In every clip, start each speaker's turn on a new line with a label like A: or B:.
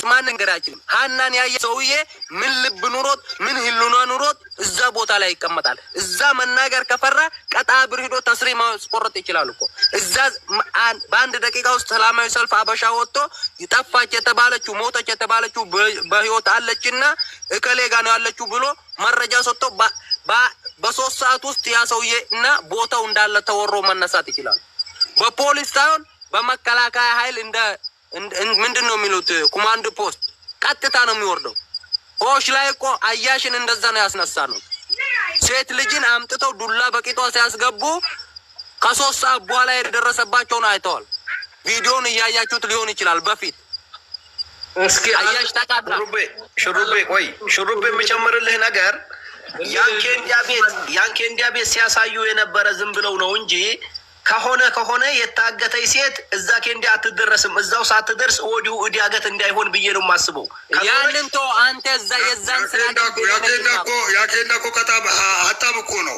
A: ማን ነገራችን ሃናን ያየ ሰውዬ ምን ልብ ኑሮት ምን ህሉና ኑሮት እዛ ቦታ ላይ ይቀመጣል? እዛ መናገር ከፈራ ቀጣብር ሄዶ ተስሪ ማስቆረጥ ይችላል እኮ። እዛ በአንድ ደቂቃ ውስጥ ሰላማዊ ሰልፍ አበሻ ወጥቶ ይጠፋች የተባለችው ሞተች የተባለችው በህይወት አለችና እከሌ ጋር ነው ያለችው ብሎ መረጃ ሰጥቶ በ3 ሰዓት ውስጥ ያ ሰውዬ እና ቦታው እንዳለ ተወሮ መነሳት ይችላል። በፖሊስ ሳይሆን በመከላከያ ኃይል እንደ ምንድነው የሚሉት ኮማንድ ፖስት ቀጥታ ነው የሚወርደው። ሆሽ ላይ እኮ አያሽን እንደዛ ነው ያስነሳ ነው። ሴት ልጅን አምጥተው ዱላ በቂጧ ሲያስገቡ ከ3 ሰዓት በኋላ የደረሰባቸውን አይተዋል። ቪዲዮውን እያያችሁት ሊሆን ይችላል። በፊት
B: እስኪ አያሽ ተቃጣ ሹሩቤ የሚጨምርልህ ነገር ያንኬንዲያ ቤት ሲያሳዩ የነበረ ዝም ብለው ነው እንጂ ከሆነ የታገተይ ሴት እዛ ኬንዲያ አትደረስም። እዛው ሳትደርስ ወዲሁ እዲያገት እንዳይሆን ብዬ ነው ማስበው።
A: ያንን ቶ አንተ እዛ የዛን
C: ያኬንዳኮ ከታብ ሀጣብ እኮ ነው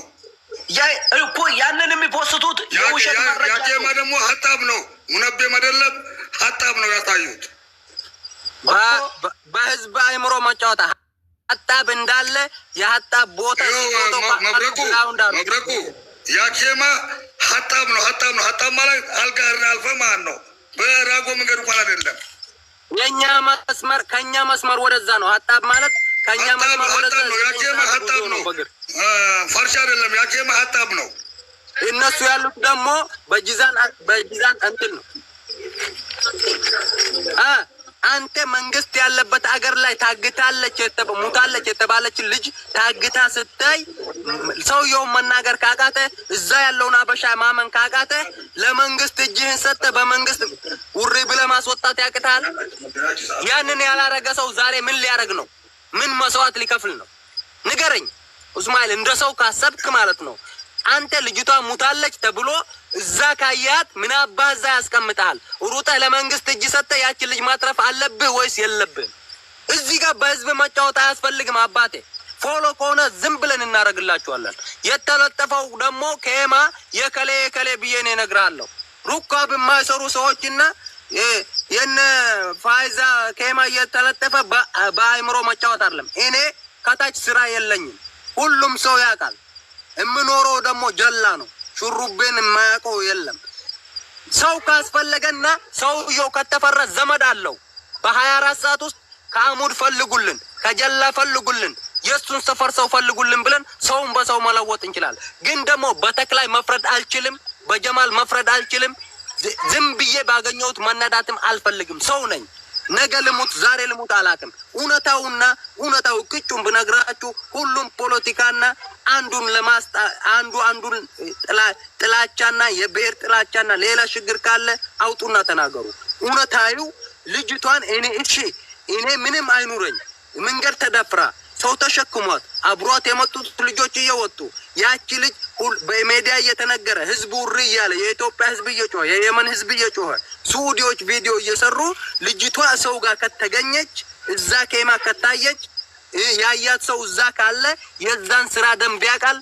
B: እኮ ያንን የሚፖስቱት የውሸት መረጃ።
C: ያኬማ ደግሞ ሀጣብ ነው፣ ሙነቤም አይደለም ሀጣብ ነው ያሳዩት።
A: በህዝብ አይምሮ መጫወታ ሀጣብ እንዳለ የሀጣብ ቦታ
C: መብረቁ ያኬማ ሀጣብ ነው። ሀጣብ ማለት አልጋርና አልፈ ማለት ነው። በራጎ መንገድ እንኳን አይደለም።
A: የኛ መስመር ከኛ መስመር ወደዛ ነው። ሀጣብ ማለት ከኛ መስመር ወደዛ ነው።
C: ያኬማ ሀጣብ ነው፣ ፈርሻ አይደለም። ያኬማ ሀጣብ ነው።
A: እነሱ ያሉት ደግሞ በጂዛን እንትን ነው። አንተ መንግስት ያለበት አገር ላይ ታግታለች ሙታለች የተባለች ልጅ ታግታ ስታይ ሰውየው መናገር ካቃተ እዛ ያለውን አበሻ ማመን ካቃተ ለመንግስት እጅህን ሰጠ በመንግስት ውሪ ብለህ ማስወጣት ያቅታል? ያንን ያላረገ ሰው ዛሬ ምን ሊያረግ ነው? ምን መስዋዕት ሊከፍል ነው? ንገረኝ ኡስማኤል። እንደ ሰው ካሰብክ ማለት ነው አንተ ልጅቷ ሙታለች ተብሎ እዛ ካያት ምን አባህ እዛ ያስቀምጣል? ሩጠህ ለመንግስት እጅ ሰጠህ ያቺን ልጅ ማትረፍ አለብህ ወይስ የለብህም? እዚህ ጋር በህዝብ መጫወት አያስፈልግም አባቴ። ፎሎ ከሆነ ዝም ብለን እናደርግላችኋለን። የተለጠፈው ደግሞ ከማ የከሌ ብዬ ነው እነግርሃለሁ። ሩካብ የማይሰሩ ሰዎችና የነ ፋይዛ ከማ የተለጠፈ በአይምሮ መጫወት አይደለም። እኔ ከታች ስራ የለኝም፣ ሁሉም ሰው ያውቃል። የምኖረው ደግሞ ጀላ ነው። ሹሩቤን የማያውቀው የለም። ሰው ካስፈለገና ሰውየው ከተፈራ ዘመድ አለው። በ24 ሰዓት ውስጥ ከአሙድ ፈልጉልን፣ ከጀላ ፈልጉልን፣ የሱን ሰፈር ሰው ፈልጉልን ብለን ሰውን በሰው መለወጥ እንችላለን። ግን ደግሞ በተክላይ መፍረድ አልችልም፣ በጀማል መፍረድ አልችልም። ዝም ብዬ ባገኘሁት መነዳትም አልፈልግም። ሰው ነኝ። ነገ ልሙት ዛሬ ልሙት አላውቅም። እውነታው ቅጩን ብነግራችሁ ሁሉም ፖለቲካና አንዱን አንዱን ጥላቻና የብሔር ጥላቻና ሌላ ችግር ካለ አውጡና ተናገሩ። እውነታው ልጅቷን እኔ ምንም አይኑረኝ መንገድ ተደፍራ ሰው ተሸክሟት አብሯት የመጡት ልጆች እየወጡ ያቺ ልጅ በሜዲያ እየተነገረ ህዝቡ ሪ እያለ የኢትዮጵያ ህዝብ እየጮኸ የየመን ህዝብ እየጮኸ ሱዲዎች ቪዲዮ እየሰሩ ልጅቷ ሰው ጋር ከተገኘች እዛ ከማ ከታየች ያያት ሰው እዛ ካለ የዛን ስራ ደንብ ያውቃል።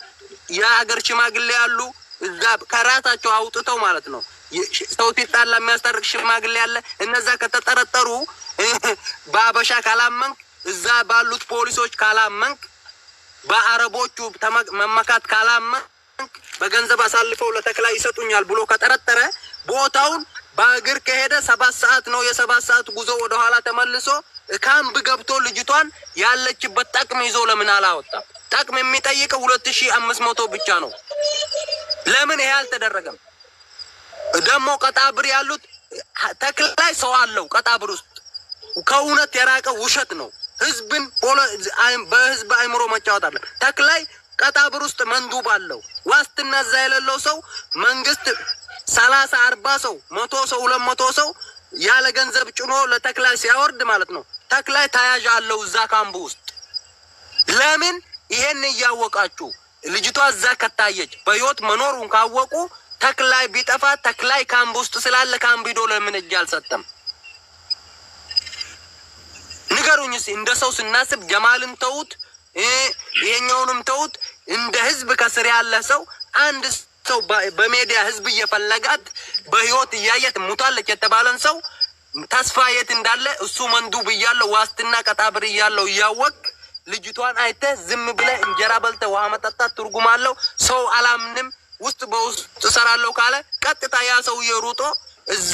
A: የሀገር ሽማግሌ ያሉ እዛ ከራሳቸው አውጥተው ማለት ነው። ሰው ሲጣላ የሚያስታርቅ ሽማግሌ ያለ እነዛ ከተጠረጠሩ በአበሻ ካላመንክ እዛ ባሉት ፖሊሶች ካላመንክ በአረቦቹ መመካት ካላመንክ በገንዘብ አሳልፈው ለተክላይ ይሰጡኛል ብሎ ከጠረጠረ ቦታውን በእግር ከሄደ 7 ሰዓት ነው። የ7 ሰዓት ጉዞ ወደ ኋላ ተመልሶ ካምፕ ገብቶ ልጅቷን ያለችበት ጠቅም ይዞ ለምን አላወጣም? ጠቅም የሚጠይቀው 2500 ብቻ ነው። ለምን ይሄ አልተደረገም? ደግሞ ቀጣብር ያሉት ተክላይ ሰው አለው ቀጣብር ውስጥ ከእውነት የራቀ ውሸት ነው። ህዝብን በህዝብ አይምሮ መጫወት አለ። ተክላይ ቀጣብር ውስጥ መንዱብ አለው። ዋስትና እዛ የሌለው ሰው መንግስት 30 40 ሰው 100 ሰው 200 ሰው ያለ ገንዘብ ጭኖ ለተክላይ ሲያወርድ ማለት ነው። ተክላይ ታያዥ አለው እዛ ካምፕ ውስጥ። ለምን ይሄን እያወቃችሁ ልጅቷ እዛ ከታየች በህይወት መኖሩን ካወቁ ተክላይ ቢጠፋ ተክላይ ካምፕ ውስጥ ስላለ ካምፕ ሄዶ ለምን እጅ አልሰጠም? ንገሩኝስ። እንደ ሰው ስናስብ ጀማልን ተውት፣ ይሄኛውንም ተውት። እንደ ህዝብ ከስር ያለ ሰው አንድ ሰው በሜዲያ ህዝብ እየፈለጋት በህይወት እያየት ሙታለች የተባለን ሰው ተስፋ የት እንዳለ እሱ መንዱብ እያለው ዋስትና ቀጣብር እያለው እያወቅ ልጅቷን አይተህ ዝም ብለህ እንጀራ በልተህ ውሃ መጠጣት ትርጉም አለው? ሰው አላምንም ውስጥ በውስጥ እሰራለሁ ካለ ቀጥታ ያ ሰውዬ ሩጦ እዛ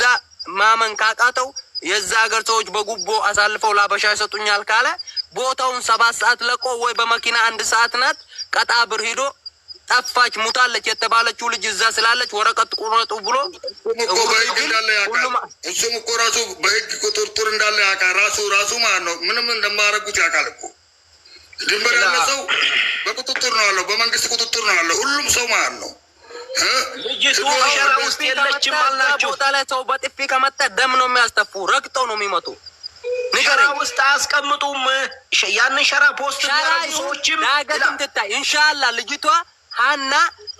A: ማመን ካቃተው የዛ ሀገር ሰዎች በጉቦ አሳልፈው ላበሻ ይሰጡኛል ካለ ቦታውን 7 ሰዓት ለቆ ወይ በመኪና 1 ሰዓት ናት ቀጣብር ሄዶ ጠፋች ሙታለች የተባለችው ልጅ እዛ ስላለች ወረቀት ቁረጡ ብሎ
C: እሱም እኮ ራሱ በህግ ቁጥጥር እንዳለ ያውቃል። ራሱ ማለት ነው ምንም እንደማያደርጉት ያውቃል እኮ። ድንበር ያለ ሰው በቁጥጥር ነው ያለው፣ በመንግስት ቁጥጥር ነው ያለው ሁሉም ሰው ማለት ነው።
B: ልጅቱ ሸራ ውስጥ የለችም አላችሁ።
A: ቦታ ላይ ሰው በጥፊ ከመጣ ደም ነው የሚያስተፉ፣ ረግጠው ነው የሚመጡ።
B: ሸራ ውስጥ አያስቀምጡም። ያንን ሸራ ፖስት ያደረጉ ሰዎችም
A: ዳገትም ትታይ ኢንሻአላህ ልጅቷ ሀና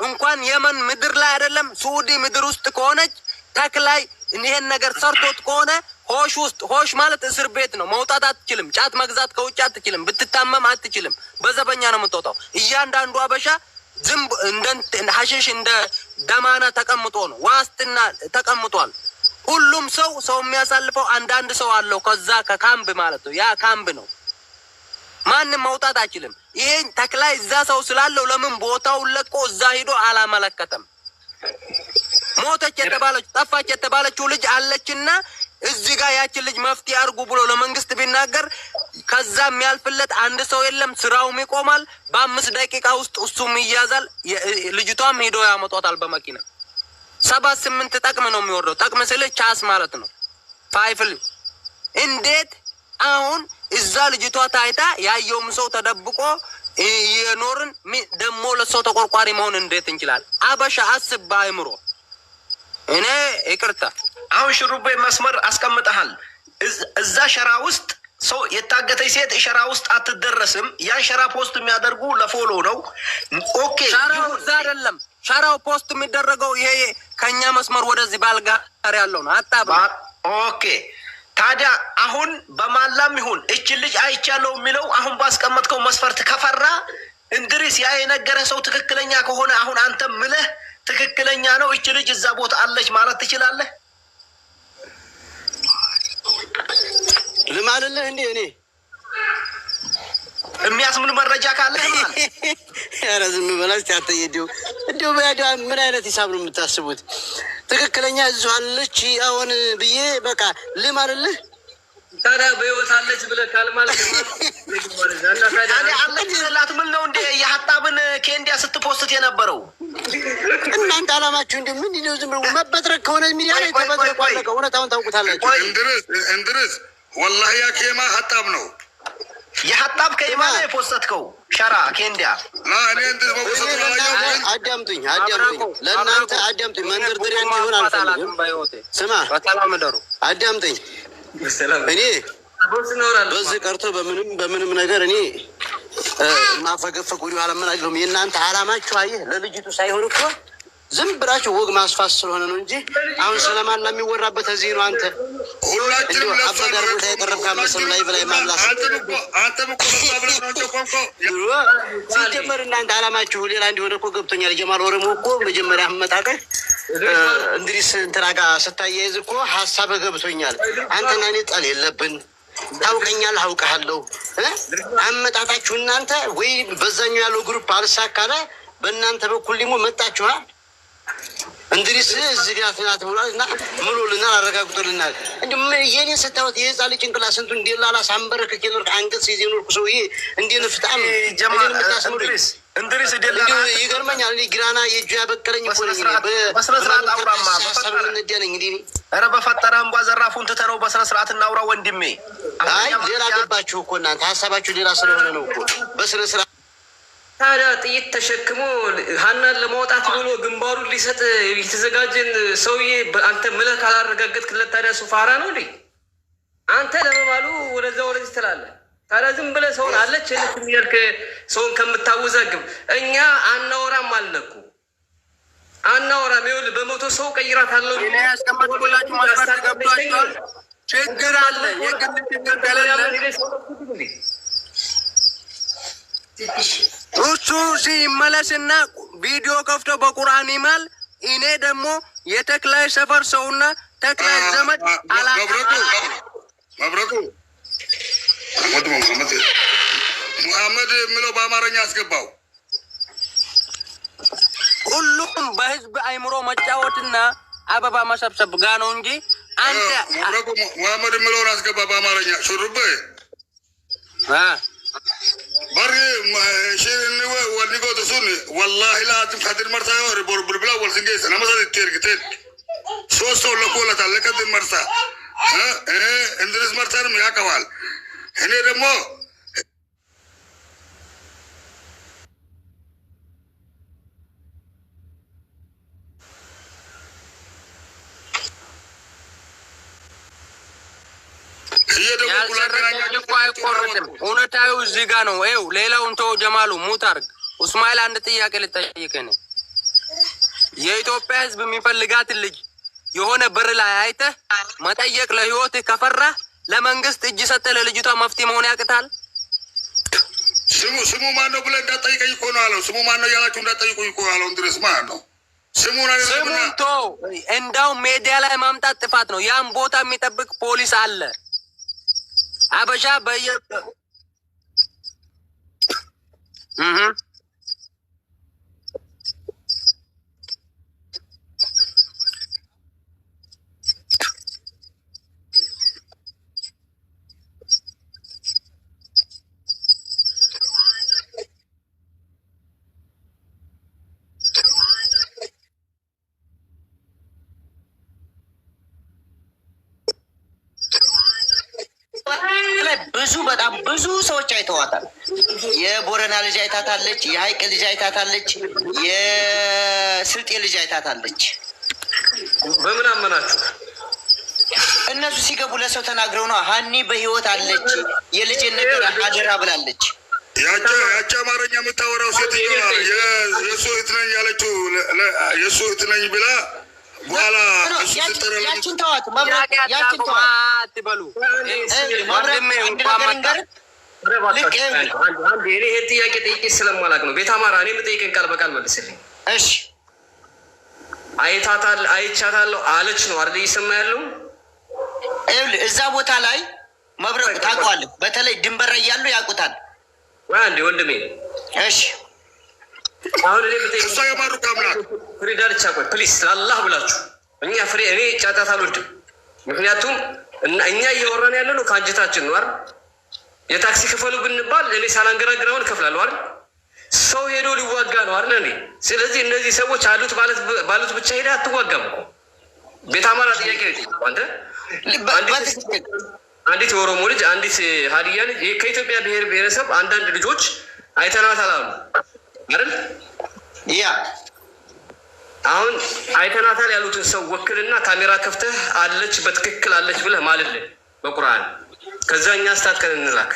A: እንኳን የመን ምድር ላይ አይደለም ሱዲ ምድር ውስጥ ከሆነች ተክላይ ይሄን ነገር ሰርቶት ከሆነ ሆሽ ውስጥ ሆሽ ማለት እስር ቤት ነው። መውጣት አትችልም። ጫት መግዛት ከውጭ አትችልም። ብትታመም አትችልም። በዘበኛ ነው የምትወጣው። እያንዳንዱ አበሻ ዝም እንደ ሐሽሽ እንደ ደማና ተቀምጦ ነው፣ ዋስትና ተቀምጧል። ሁሉም ሰው የሚያሳልፈው አንዳንድ ሰው አለው ከዛ ከካምብ ማለት ነው። ያ ካምብ ነው። ማንም መውጣት አይችልም። ይሄን ተክላይ እዛ ሰው ስላለው ለምን ቦታውን ለቆ እዛ ሄዶ አላመለከተም? ሞተች የተባለች ጠፋች የተባለችው ልጅ አለችና እዚህ ጋር ያችን ልጅ መፍትሄ አድርጉ ብሎ ለመንግስት ቢናገር ከዛ የሚያልፍለት አንድ ሰው የለም። ስራውም ይቆማል። በ5 ደቂቃ ውስጥ እሱም ይያዛል። ልጅቷም ሄዶ ያመጧታል በመኪና 7-8 ጠቅም ነው የሚወርደው። ጠቅም ስለ ቻስ ማለት ነው። ፋይፍል እንዴት አሁን እዛ ልጅቷ ታይታ ያየውም ሰው ተደብቆ የኖርን ደሞ ለሰው ተቆርቋሪ መሆን እንዴት እንችላለን? አበሻ አስብ ባይምሮ እኔ ይቅርታ
B: አሁን ሽሩቤ መስመር አስቀምጠሃል። እዛ ሸራ ውስጥ ሰው የታገተች ሴት ሸራ ውስጥ አትደረስም። ያን ሸራ ፖስት የሚያደርጉ ለፎሎ ነው። ኦኬ
A: ሸራው እዛ አይደለም። ሸራው ፖስት የሚደረገው ይሄ ከኛ መስመር ወደዚህ ባልጋር ያለው ነው። አጣባ
B: ኦኬ ታዲያ አሁን በማላም ይሁን እቺ ልጅ አይቻለው የሚለው አሁን ባስቀመጥከው መስፈርት ከፈራ እንድሪስ ያ የነገረ ሰው ትክክለኛ ከሆነ አሁን አንተ ምለህ ትክክለኛ ነው እቺ ልጅ እዛ ቦታ አለች ማለት ትችላለህ?
D: ለማለልህ እንዴ እኔ
B: የሚያስምን መረጃ ካለ ማለት
D: ኧረ ዝም በላች አትይዲው እንዴው ባዳ ምን አይነት ሂሳብ ነው የምታስቡት? ትክክለኛ እዚሁ አለች አሁን ብዬ በቃ ለማለልህ
A: ታዲያ በህይወት አለች ብለህ ካልማለት
B: ታዲያ አለች ላት ምን ነው እንደ የሀጣብን ኬንዲያ ስትፖስት የነበረው
D: እናንተ አላማችሁ እንዴ ምን ነው? ዝም ብሎ መበጥረቅ ከሆነ ሚዲያ ላይ ተበጥረቅ አለቀ። እውነታውን ታውቁታላችሁ።
C: እንድርስ ወላሂ ያ ኬማ ሀጣብ ነው።
B: የሀጣብ ከይማ ላይ ፖስተትከው ሸራ ኬንዲያ
D: አዳምጡኝ ለእናንተ አዳምጡኝ። መንደርደሪያ እንዲሆን አልፈልግም። ስማ አዳምጡኝ። እኔ በዚህ ቀርቶ በምንም ነገር እኔ ማፈገፈቅ ወዲሁ አለምን አይደለም። የእናንተ አላማችሁ አየህ ለልጅቱ ሳይሆን እኮ ዝም ብላችሁ ወግ ማስፋት ስለሆነ ነው እንጂ አሁን ስለማላ የሚወራበት እዚህ ነው። አንተ ሁላችንም አፈጋር ቦታ የቀረብካ መስል ላይ በላይ ማላስ ሲጀመር እናንተ አላማችሁ ሌላ እንዲሆነ እኮ ገብቶኛል። ጀማል ወረሙ እኮ መጀመሪያ አመጣቀህ እንድሪስ እንትና ጋር ስታያይዝ እኮ ሀሳብ ገብቶኛል። አንተና እኔ ጠል የለብን ታውቀኛል፣ አውቀሃለሁ። አመጣጣችሁ እናንተ ወይ በዛኛው ያለው ግሩፕ አልሳካለ በእናንተ በኩል ደግሞ መጣችኋል። እንድሪስ እዚህ ጋር ትናት ብሏል እና ምሎልና አረጋግጦልናል። እንዴ የኔ ስታወት የህፃን ልጅ ጭንቅላ ስንቱ እንደላላ ሳምበረከ ከኖር አንገት ሲዜ ኖርኩ ሰውዬ እንዴ ንፍጣም ጀማል
B: እንድሪስ ደላላ
D: ይገርመኛል። እኔ ግራና የእጁ ያበቀለኝ እኮ ነኝ።
B: በስነ ስርዓት አውራማ ኧረ በፈጠረህም ባዘራፉን ትተነው በስነ ስርዓት እናውራ ወንድሜ።
D: አይ ሌላ ገባችሁ እኮ እናንተ ሀሳባችሁ ሌላ ስለሆነ ነው እኮ በስነ ስርዓት
E: ታዲያ ጥይት ተሸክሞ ሀናን ለማውጣት ብሎ ግንባሩን ሊሰጥ የተዘጋጀን ሰውዬ አንተ ምለህ ካላረጋገጥክለት ታዲያ ሱፋራ ነው እንዴ? አንተ ለመባሉ ወደዛ ወደዚህ ትላለህ። ታዲያ ዝም ብለህ ሰውን አለች የለች የሚያልክ ሰውን ከምታወዛግብ እኛ አናወራም አልነኩ አናወራም። ይኸውልህ በመቶ ሰው ቀይራት አለው
A: ያስቀመጥኩላችሁ ማስፈር ገብቷችኋል። ችግር አለ የግል ችግር ከሌለ እሱ ሲመለስና ቪዲዮ ከፍቶ በቁርአን ይማል። እኔ ደግሞ የተክላይ ሰፈር ሰውና ተክለ ዘመድ
C: መብረቁ ሙሐመድ የሚለው በአማርኛ አስገባው።
A: ሁሉም በህዝብ አይምሮ መጫወትና አበባ መሰብሰብ ጋ ነው እንጂ አንተ
C: መብረቁ ሙሐመድ የሚለውን አስገባ በአማርኛ ሹሩብ በሪ ሽን ወልጎ ተሱን والله لا تفدر مرتا ربل بلا والسنجيس انا مثلا تيركتين ሶስት ለቆለታ ለቀድ መርሳ እንድርስ መርሳንም ያቀዋል። እኔ ደግሞ
A: እውነታዊ እዚህ ጋ ነው። ይኸው ሌላውን ተው ጀማሉ ሙት አድርግ። እስማኤል አንድ ጥያቄ ልጠይቅህ ነው። የኢትዮጵያ ህዝብ የሚፈልጋትን ልጅ የሆነ በር ላይ አይተህ መጠየቅ ለህይወት ከፈራህ ለመንግስት እጅ ሰጠህ ለልጅቷ መፍትሄ መሆን ያቅታል?
C: ስሙ ማን ነው ብለህ እንዳትጠይቀኝ እኮ ነው አለው። ስሙ ማን ነው ያላችሁ እንዳትጠይቁኝ እኮ አለው። እንድረስ ማን ነው ስሙን
A: ተው። እንዳው ሜዲያ ላይ ማምጣት ጥፋት ነው። ያን ቦታ የሚጠብቅ ፖሊስ አለ። አበሻ በየ
D: በጣም ብዙ ሰዎች አይተዋታል። የቦረና ልጅ አይታታለች፣ የሀይቅ ልጅ አይታታለች፣ የስልጤ ልጅ አይታታለች።
E: በምን አመናችሁ?
D: እነሱ ሲገቡ ለሰው ተናግረው ነው። ሀኒ በህይወት አለች፣ የልጄን ነገር አደራ ብላለች።
C: ያቺ አማርኛ የምታወራው ሴትዮዋ የእሱ እህት ነኝ ያለችው የእሱ እህት ነኝ ብላ በኋላ
D: ያችን ተዋት ያችን ተዋት ትበሉ
E: ይሄ ጥያቄ ጠይቄ ስለማላቅ ነው። ቤት አማራ እኔ የምጠይቀኝ ቃል በቃል መልስልኝ።
D: እሺ
E: አይቻታለሁ አለች ነው አይደል? እየሰማ ያለው
D: እዛ ቦታ ላይ መብረቁ ታውቀዋለህ። በተለይ ድንበር ላይ ያሉ ያውቁታል።
E: አንዴ ወንድሜ እሺ አሁን እኔ ብጠይቅ
C: እሷ የማሩ ካምናት
E: ፍሪዳ ልቻ ቆይ ፕሊስ ለአላህ ብላችሁ እኛ ፍሬ እኔ ጫጫታ አልወድም። ምክንያቱም እኛ እያወራን ያለ ነው ከአንጀታችን ነው አይደል? የታክሲ ክፈሉ ብንባል እኔ ሳላንገራግራውን እከፍላለሁ አይደል? ሰው ሄዶ ሊዋጋ ነው አይደል? እኔ ስለዚህ እነዚህ ሰዎች ባሉት ብቻ ሄዳ አትዋጋም እኮ። ቤት አማራ ጥያቄ ነው አንተ አንዲት የኦሮሞ ልጅ አንዲት ሀዲያ ልጅ ከኢትዮጵያ ብሔር ብሔረሰብ አንዳንድ ልጆች አይተናታል አሉ አይደል?
D: ያ
E: አሁን አይተናታል ያሉትን ሰው ወክልና ካሜራ ከፍተህ አለች በትክክል አለች ብለህ ማለልህ በቁርአን ከዛ እኛ ስታጥቀን እንላክ።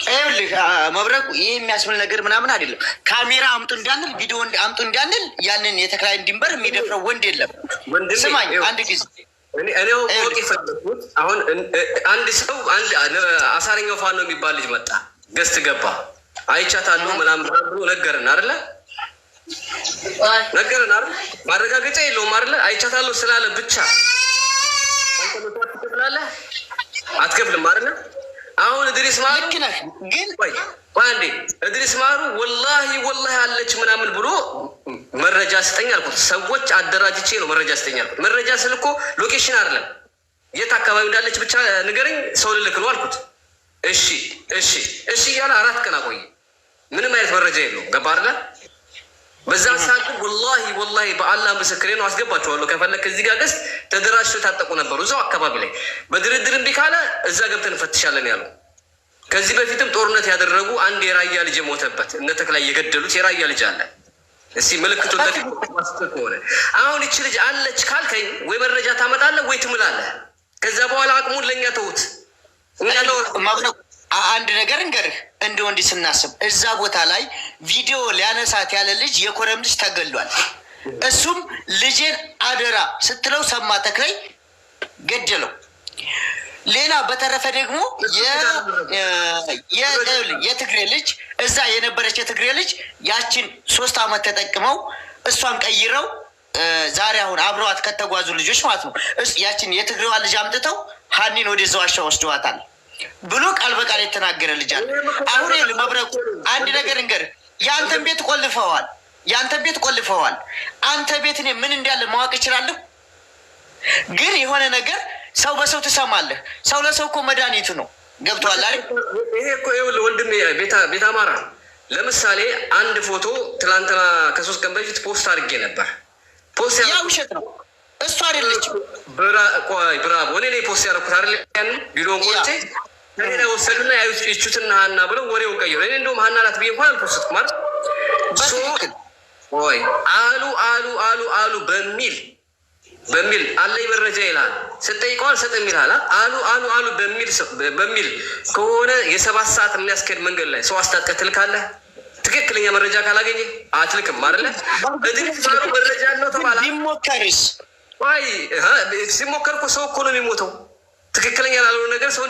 D: ይኸውልህ መብረቁ ይህ የሚያስብል ነገር ምናምን አይደለም። ካሜራ አምጡ እንዳንል ቪዲዮ አምጡ እንዳንል ያንን የተክላይን ድንበር የሚደፍረው ወንድ የለም። ስማኝ አንድ ጊዜ
E: እኔው ወቂ ፈለኩት። አሁን አንድ ሰው አንድ አሳረኛው ፋኖ የሚባል ልጅ መጣ ገስት ገባ አይቻታለሁ ምናምን ብሎ ነገርን አይደለ? ነገርን አይደል? ማረጋገጫ የለውም አይደለ? አይቻታለሁ ስላለ ብቻ አንተ መጣት ትከፍላለህ አትከፍልም አይደለ? አሁን እድሪስ ማሩ
D: ልክ ነህ፣ ግን
E: አንዴ እድሪስ ማሩ ወላሂ አለች ምናምን ብሎ መረጃ ስጠኝ አልኩት። ሰዎች አደራጅቼ ነው መረጃ ስጠኝ አልኩት። መረጃ ስል እኮ ሎኬሽን አይደለም የት አካባቢ እንዳለች ብቻ ንገረኝ ሰው ልልክ ነው አልኩት። እሺ እያለ 4 ቀን አቆየ። ምንም አይነት መረጃ የለውም። ገባ አይደለ? በዛ ሰዓት ወላሂ በአላህ ምስክሬ ነው አስገባቸዋለሁ። ከፈለክ እዚህ ጋር ገስ ተደራጅተው የታጠቁ ነበሩ እዛው አካባቢ ላይ። በድርድር እምቢ ካለ እዛ ገብተን እንፈትሻለን ያሉ። ከዚህ በፊትም ጦርነት ያደረጉ አንድ የራያ ልጅ የሞተበት እነ ተክላይ የገደሉት የራያ ልጅ አለ። እስቲ ምልክቱ ለማስተካከል ሆነ። አሁን እቺ ልጅ አለች ካልከኝ ወይ መረጃ ታመጣለህ ወይ ትምላለህ። ከዛ በኋላ አቅሙን ለኛ ተውት።
D: አንድ ነገር እንገርህ እንደ ወንድ ስናስብ እዛ ቦታ ላይ ቪዲዮ ሊያነሳት ያለ ልጅ የኮረም ልጅ ተገሏል። እሱም ልጄን አደራ ስትለው ሰማ ተክላይ ገደለው። ሌላ በተረፈ ደግሞ የትግሬ ልጅ እዛ የነበረች የትግሬ ልጅ ያችን 3 ዓመት ተጠቅመው እሷን ቀይረው ዛሬ አሁን አብረዋት ከተጓዙ ልጆች ማለት ነው ያችን የትግሬዋ ልጅ አምጥተው ሀኒን ወደዛ ዋሻ ወስደዋታል ብሎ ቃል በቃል የተናገረ ልጅ አለ። አሁን መብረቁ አንድ ነገር እንገር፣ የአንተን ቤት ቆልፈዋል፣ የአንተን ቤት ቆልፈዋል። አንተ ቤት እኔ ምን እንዳለ ማወቅ እችላለሁ። ግን የሆነ ነገር ሰው በሰው ትሰማለህ። ሰው ለሰው እኮ መድኃኒቱ ነው። ገብቶሃል አይደል?
E: ይሄ እኮ ይኸውልህ ወንድሜ ቤት አማራ ለምሳሌ አንድ ፎቶ ትላንትና ከ3 ቀን በፊት ፖስት አድርጌ ነበር። ፖስት
D: ያ ውሸት ነው፣ እሱ አይደለችም።
E: ብራቦ እኔ ላይ ፖስት ያደረኩት አይደል? ያን ቪዲዮን ቆርጬ እኔ ላይ ወሰዱና ያዩትና ሀና ብለው ወሬውን ቀይሩ። እኔ እንደውም ሀና ናት ብዬ እንኳን አልፖስትኩም አይደል? ወይ አሉ በሚል አለኝ መረጃ ይላል። ስጠይቀው አልሰጥም ይላል። አሉ በሚል ከሆነ የ7 ሰዓት የሚያስኬድ መንገድ ላይ ሰው አስታጥቀህ ትልካለህ። ትክክለኛ መረጃ ካላገኘ አትልክም አይደለ? መረጃ ነው ተባለ።
D: ቢሞከርስ?
E: ሲሞከር እኮ ሰው እኮ ነው የሚሞተው። ትክክለኛ ላልሆነ ነገር ሰው